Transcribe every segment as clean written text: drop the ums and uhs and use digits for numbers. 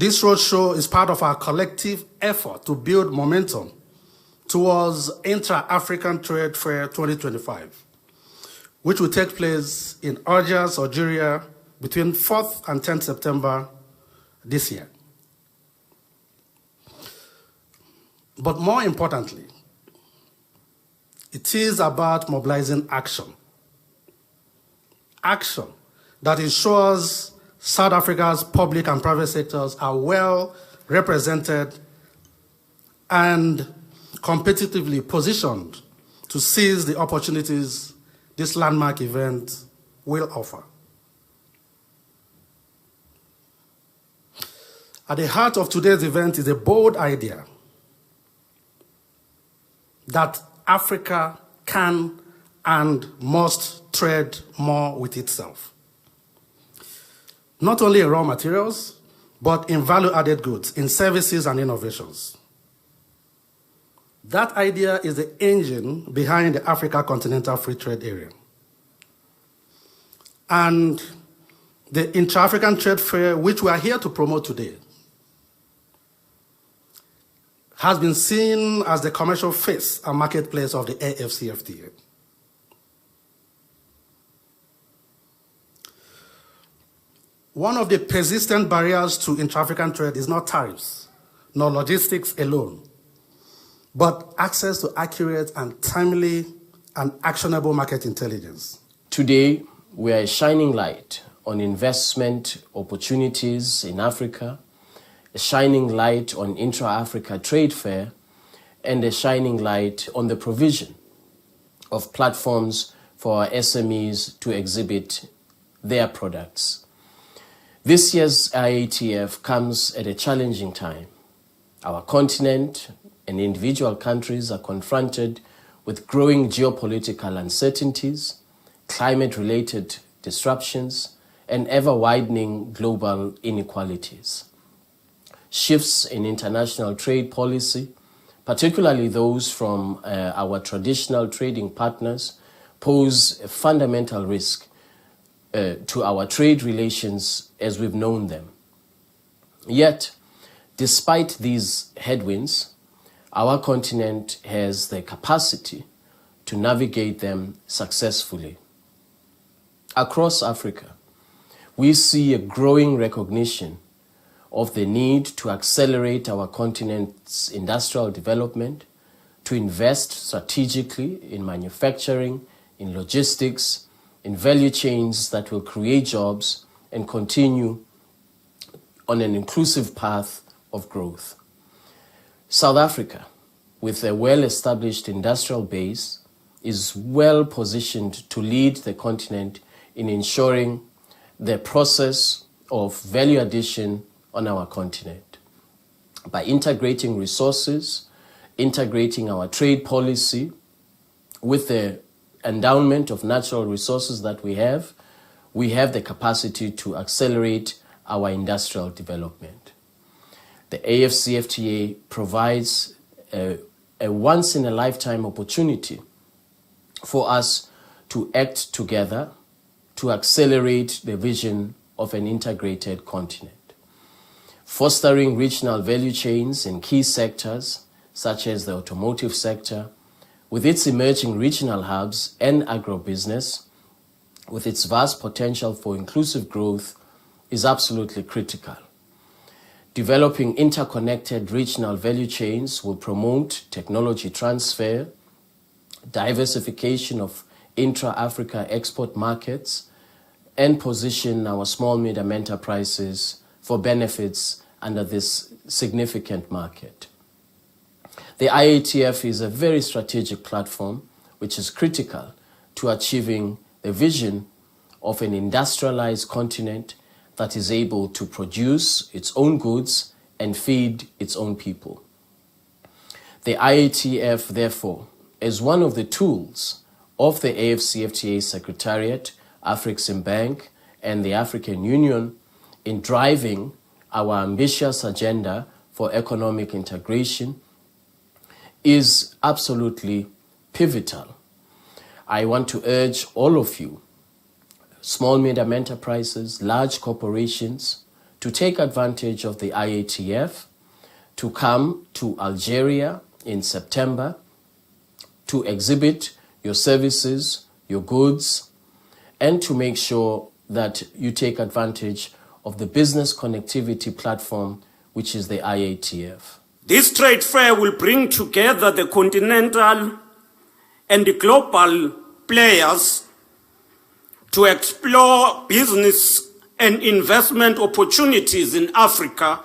This roadshow is part of our collective effort to build momentum towards Intra-African Trade Fair 2025, which will take place in Algiers, Algeria, between 4th and 10th September this year. But more importantly, it is about mobilizing action. Action that ensures South Africa's public and private sectors are well represented and competitively positioned to seize the opportunities this landmark event will offer. At the heart of today's event is a bold idea that Africa can and must trade more with itself. Not only in raw materials, but in value-added goods, in services and innovations. That idea is the engine behind the Africa Continental Free Trade Area. And the Intra-African Trade Fair, which we are here to promote today, has been seen as the commercial face and marketplace of the AFCFTA. One of the persistent barriers to intra-African trade is not tariffs, nor logistics alone, but access to accurate and timely and actionable market intelligence. Today, we are a shining light on investment opportunities in Africa, a shining light on Intra-Africa Trade Fair, and a shining light on the provision of platforms for our SMEs to exhibit their products. This year's IATF comes at a challenging time. Our continent and individual countries are confronted with growing geopolitical uncertainties, climate-related disruptions, and ever-widening global inequalities. Shifts in international trade policy, particularly those from our traditional trading partners, pose a fundamental risk to our trade relations as we've known them. Yet, despite these headwinds, our continent has the capacity to navigate them successfully. Across Africa, we see a growing recognition of the need to accelerate our continent's industrial development, to invest strategically in manufacturing, in logistics, in value chains that will create jobs and continue on an inclusive path of growth. South Africa, with a well-established industrial base, is well positioned to lead the continent in ensuring the process of value addition on our continent. By integrating resources, integrating our trade policy with the endowment of natural resources that we have the capacity to accelerate our industrial development. The AFCFTA provides a once-in-a-lifetime opportunity for us to act together to accelerate the vision of an integrated continent. Fostering regional value chains in key sectors, such as the automotive sector, with its emerging regional hubs and agribusiness, with its vast potential for inclusive growth, is absolutely critical. Developing interconnected regional value chains will promote technology transfer, diversification of intra-Africa export markets, and position our small-medium enterprises for benefits under this significant market. The IATF is a very strategic platform which is critical to achieving the vision of an industrialized continent that is able to produce its own goods and feed its own people. The IATF, therefore, is one of the tools of the AFCFTA Secretariat, Afreximbank, and the African Union in driving our ambitious agenda for economic integration is absolutely pivotal. I want to urge all of you, small medium enterprises, large corporations, to take advantage of the IATF, to come to Algeria in September, to exhibit your services, your goods, and to make sure that you take advantage of the business connectivity platform, which is the IATF. This trade fair will bring together the continental and the global players to explore business and investment opportunities in Africa,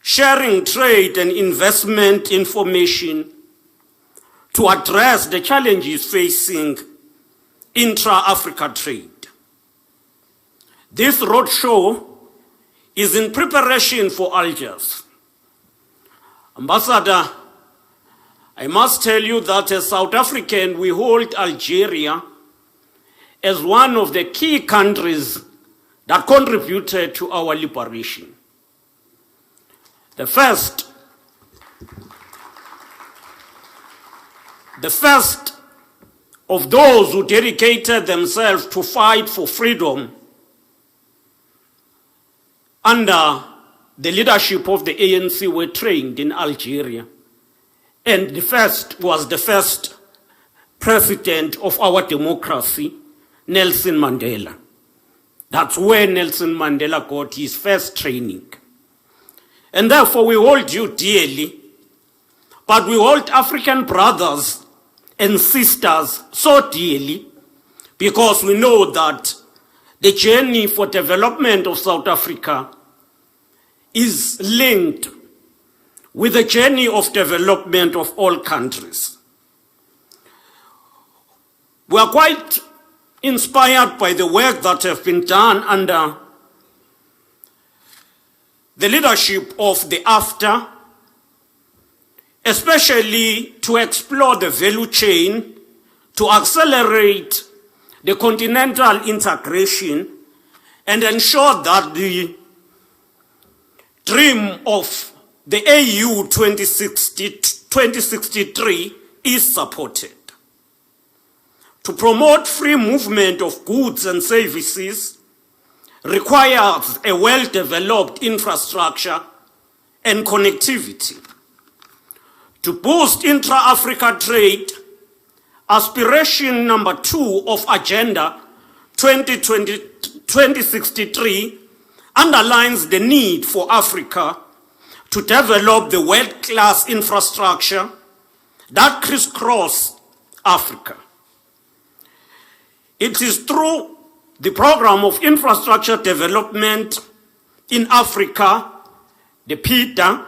sharing trade and investment information to address the challenges facing intra-Africa trade. This roadshow is in preparation for Algiers. Ambassador, I must tell you that as South African, we hold Algeria as one of the key countries that contributed to our liberation. The first of those who dedicated themselves to fight for freedom under the leadership of the ANC were trained in Algeria. And the first was the first president of our democracy, Nelson Mandela. That's where Nelson Mandela got his first training. And therefore we hold you dearly, but we hold African brothers and sisters so dearly because we know that the journey for development of South Africa is linked with the journey of development of all countries. We are quite inspired by the work that has been done under the leadership of the AFTA, especially to explore the value chain, to accelerate the continental integration and ensure that the dream of the AU 2063 is supported. To promote free movement of goods and services requires a well-developed infrastructure and connectivity. To boost intra-Africa trade, aspiration number 2 of Agenda 2063 underlines the need for Africa to develop the world-class infrastructure that crisscross Africa. It is through the Program of Infrastructure Development in Africa, the PIDA,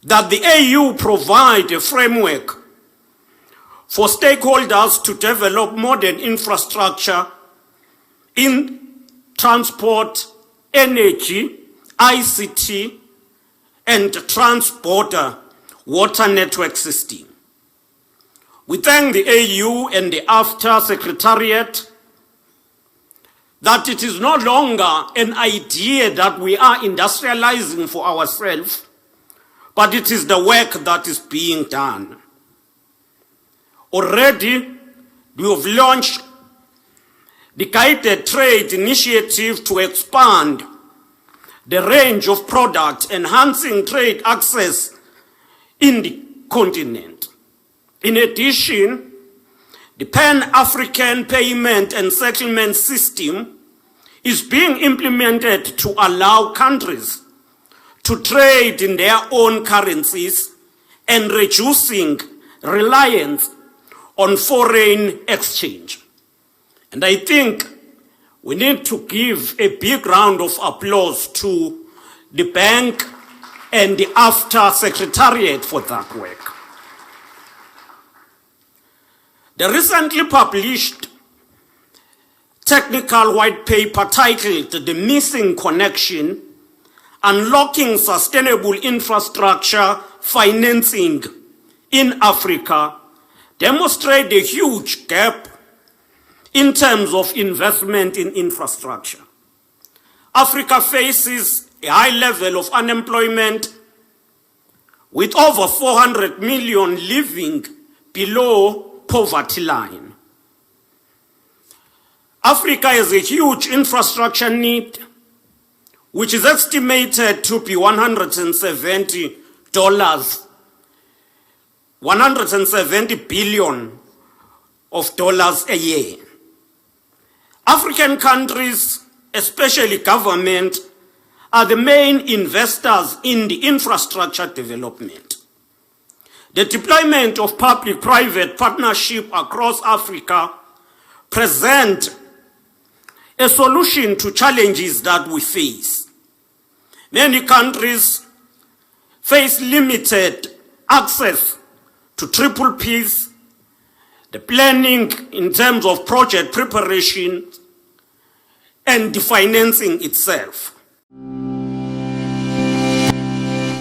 that the AU provide a framework for stakeholders to develop modern infrastructure in transport, energy, ICT, and transborder water network system. We thank the AU and the AFTA Secretariat that it is no longer an idea that we are industrializing for ourselves, but it is the work that is being done. Already, we have launched the Guided Trade Initiative to expand the range of products enhancing trade access in the continent. In addition, the Pan-African Payment and Settlement System is being implemented to allow countries to trade in their own currencies and reducing reliance on foreign exchange. And I think we need to give a big round of applause to the bank and the AFTA Secretariat for that work. The recently published technical white paper titled The Missing Connection: Unlocking Sustainable Infrastructure Financing in Africa demonstrates a huge gap in terms of investment in infrastructure. Africa faces a high level of unemployment, with over 400 million living below poverty line. Africa has a huge infrastructure need, which is estimated to be $170 billion a year. African countries, especially government, are the main investors in the infrastructure development. The deployment of public-private partnership across Africa present a solution to challenges that we face. Many countries face limited access to triple Ps, the planning in terms of project preparation, and the financing itself.